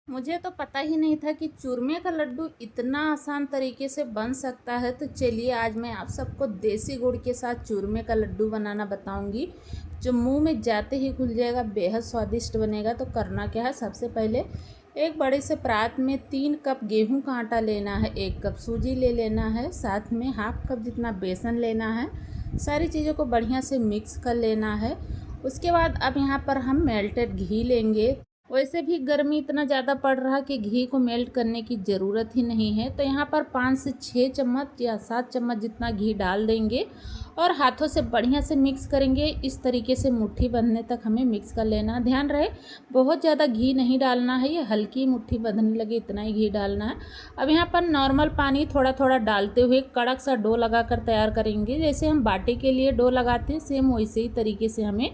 मुझे तो पता ही नहीं था कि चूरमे का लड्डू इतना आसान तरीके से बन सकता है। तो चलिए आज मैं आप सबको देसी गुड़ के साथ चूरमे का लड्डू बनाना बताऊंगी, जो मुंह में जाते ही घुल जाएगा, बेहद स्वादिष्ट बनेगा। तो करना क्या है, सबसे पहले एक बड़े से परात में 3 कप गेहूं का आटा लेना है, 1 कप सूजी ले लेना है, साथ में हाफ कप जितना बेसन लेना है। सारी चीज़ों को बढ़िया से मिक्स कर लेना है। उसके बाद अब यहाँ पर हम मेल्टेड घी लेंगे। वैसे भी गर्मी इतना ज़्यादा पड़ रहा कि घी को मेल्ट करने की ज़रूरत ही नहीं है। तो यहाँ पर 5 से 6 चम्मच या 7 चम्मच जितना घी डाल देंगे और हाथों से बढ़िया से मिक्स करेंगे। इस तरीके से मुट्ठी बंधने तक हमें मिक्स कर लेना। ध्यान रहे बहुत ज़्यादा घी नहीं डालना है, ये हल्की मुट्ठी बंधने लगे इतना ही घी डालना है। अब यहाँ पर नॉर्मल पानी थोड़ा थोड़ा डालते हुए कड़क सा डो लगाकर तैयार करेंगे। जैसे हम बाटी के लिए डो लगाते हैं, सेम वैसे ही तरीके से हमें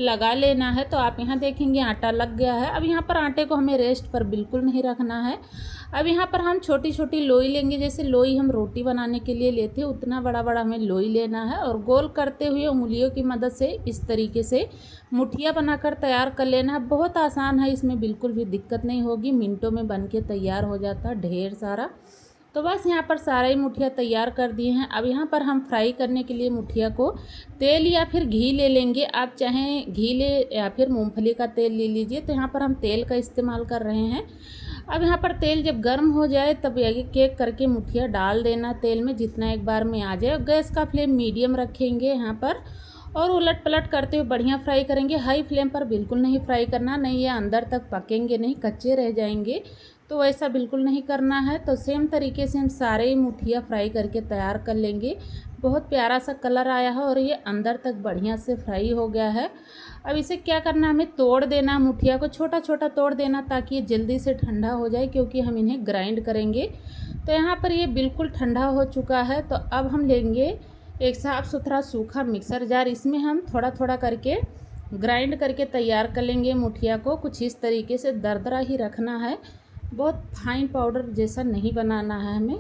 लगा लेना है। तो आप यहाँ देखेंगे आटा लग गया है। अब यहाँ पर आटे को हमें रेस्ट पर बिल्कुल नहीं रखना है। अब यहाँ पर हम छोटी छोटी लोई लेंगे। जैसे लोई हम रोटी बनाने के लिए लेते हैं, उतना बड़ा बड़ा हमें लोई लेना है और गोल करते हुए उंगलियों की मदद से इस तरीके से मुठिया बनाकर तैयार कर लेना है। बहुत आसान है, इसमें बिल्कुल भी दिक्कत नहीं होगी, मिनटों में बन के तैयार हो जाता है ढेर सारा। तो बस यहाँ पर सारा ही मुठिया तैयार कर दिए हैं। अब यहाँ पर हम फ्राई करने के लिए मुठिया को तेल या फिर घी ले लेंगे। आप चाहें घी ले या फिर मूंगफली का तेल ले लीजिए। तो यहाँ पर हम तेल का इस्तेमाल कर रहे हैं। अब यहाँ पर तेल जब गर्म हो जाए तब एक एक करके मुठिया डाल देना तेल में, जितना एक बार में आ जाए। गैस का फ्लेम मीडियम रखेंगे यहाँ पर और उलट पलट करते हुए बढ़िया फ्राई करेंगे। हाई फ्लेम पर बिल्कुल नहीं फ्राई करना, नहीं ये अंदर तक पकेंगे नहीं, कच्चे रह जाएंगे। तो ऐसा बिल्कुल नहीं करना है। तो सेम तरीके से हम सारे ही मुठिया फ्राई करके तैयार कर लेंगे। बहुत प्यारा सा कलर आया है और ये अंदर तक बढ़िया से फ्राई हो गया है। अब इसे क्या करना है, हमें तोड़ देना, मुठिया को छोटा छोटा तोड़ देना ताकि ये जल्दी से ठंडा हो जाए, क्योंकि हम इन्हें ग्राइंड करेंगे। तो यहाँ पर ये बिल्कुल ठंडा हो चुका है। तो अब हम लेंगे एक साफ़ सुथरा सूखा मिक्सर जार। इसमें हम थोड़ा थोड़ा करके ग्राइंड करके तैयार कर लेंगे मुठिया को। कुछ इस तरीके से दरदरा ही रखना है, बहुत फाइन पाउडर जैसा नहीं बनाना है हमें।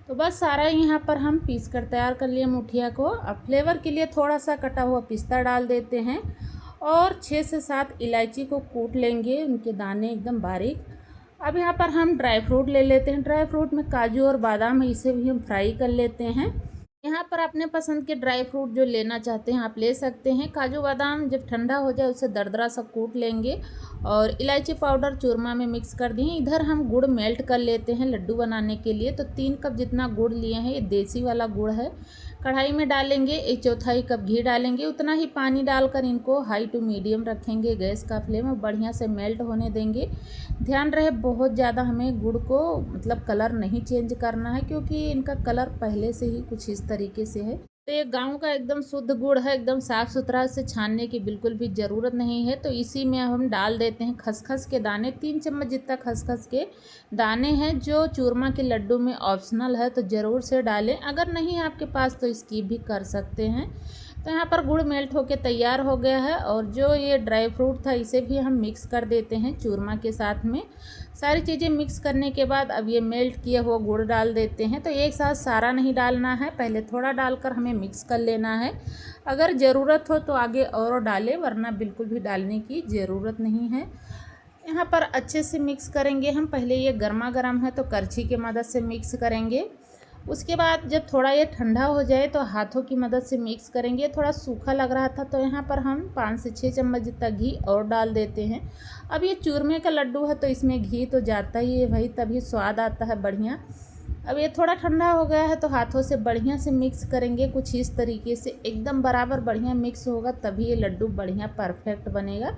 तो बस सारा यहाँ पर हम पीस कर तैयार कर लिए मुठिया को। अब फ्लेवर के लिए थोड़ा सा कटा हुआ पिस्ता डाल देते हैं और 6 से 7 इलायची को कूट लेंगे, उनके दाने एकदम बारीक। अब यहाँ पर हम ड्राई फ्रूट ले लेते हैं। ड्राई फ्रूट में काजू और बादाम है, इसे भी हम फ्राई कर लेते हैं। यहाँ पर अपने पसंद के ड्राई फ्रूट जो लेना चाहते हैं आप ले सकते हैं। काजू बादाम जब ठंडा हो जाए उसे दरदरा सा कूट लेंगे और इलायची पाउडर चूरमा में मिक्स कर दिए। इधर हम गुड़ मेल्ट कर लेते हैं लड्डू बनाने के लिए। तो 3 कप जितना गुड़ लिए हैं, ये देसी वाला गुड़ है। कढ़ाई में डालेंगे, 1/4 कप घी डालेंगे, उतना ही पानी डालकर इनको हाई टू मीडियम रखेंगे गैस का फ्लेम और बढ़िया से मेल्ट होने देंगे। ध्यान रहे बहुत ज़्यादा हमें गुड़ को मतलब कलर नहीं चेंज करना है, क्योंकि इनका कलर पहले से ही कुछ इस तरीके से है। तो ये गांव का एकदम शुद्ध गुड़ है, एकदम साफ़ सुथरा, से छानने की बिल्कुल भी ज़रूरत नहीं है। तो इसी में हम डाल देते हैं खसखस के दाने। 3 चम्मच जितना खसखस के दाने हैं, जो चूरमा के लड्डू में ऑप्शनल है, तो ज़रूर से डालें। अगर नहीं आपके पास तो स्किप भी कर सकते हैं। तो यहाँ पर गुड़ मेल्ट होके तैयार हो गया है और जो ये ड्राई फ्रूट था इसे भी हम मिक्स कर देते हैं चूरमा के साथ में। सारी चीज़ें मिक्स करने के बाद अब ये मेल्ट किया हुआ गुड़ डाल देते हैं। तो एक साथ सारा नहीं डालना है, पहले थोड़ा डालकर हमें मिक्स कर लेना है। अगर ज़रूरत हो तो आगे और डालें, वरना बिल्कुल भी डालने की ज़रूरत नहीं है। यहाँ पर अच्छे से मिक्स करेंगे हम। पहले ये गर्मा गर्म है तो करछी की मदद से मिक्स करेंगे। उसके बाद जब थोड़ा ये ठंडा हो जाए तो हाथों की मदद से मिक्स करेंगे। थोड़ा सूखा लग रहा था तो यहाँ पर हम 5 से 6 चम्मच जितना घी और डाल देते हैं। अब ये चूरमे का लड्डू है तो इसमें घी तो जाता ही है भाई, तभी स्वाद आता है बढ़िया। अब ये थोड़ा ठंडा हो गया है तो हाथों से बढ़िया से मिक्स करेंगे, कुछ इस तरीके से एकदम बराबर बढ़िया मिक्स होगा, तभी ये लड्डू बढ़िया परफेक्ट बनेगा।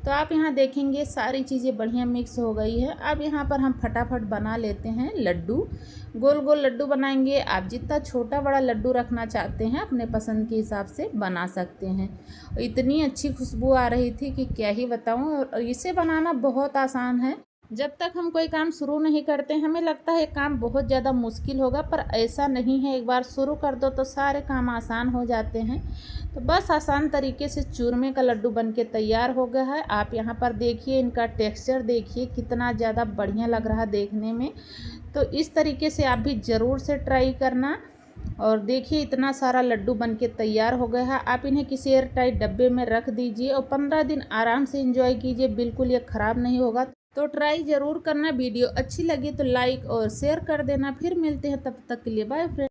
तो आप यहाँ देखेंगे सारी चीज़ें बढ़िया मिक्स हो गई है। अब यहाँ पर हम फटाफट बना लेते हैं लड्डू। गोल गोल लड्डू बनाएंगे। आप जितना छोटा बड़ा लड्डू रखना चाहते हैं अपने पसंद के हिसाब से बना सकते हैं। इतनी अच्छी खुशबू आ रही थी कि क्या ही बताऊँ। और इसे बनाना बहुत आसान है। जब तक हम कोई काम शुरू नहीं करते हमें लगता है काम बहुत ज़्यादा मुश्किल होगा, पर ऐसा नहीं है। एक बार शुरू कर दो तो सारे काम आसान हो जाते हैं। तो बस आसान तरीके से चूरमे का लड्डू बनके तैयार हो गया है। आप यहाँ पर देखिए, इनका टेक्सचर देखिए कितना ज़्यादा बढ़िया लग रहा है देखने में। तो इस तरीके से आप भी ज़रूर से ट्राई करना। और देखिए इतना सारा लड्डू बनके तैयार हो गया है। आप इन्हें किसी एयर टाइट डब्बे में रख दीजिए और 15 दिन आराम से एंजॉय कीजिए, बिल्कुल ये ख़राब नहीं होगा। तो ट्राई ज़रूर करना। वीडियो अच्छी लगी तो लाइक और शेयर कर देना। फिर मिलते हैं, तब तक के लिए बाय फ्रेंड।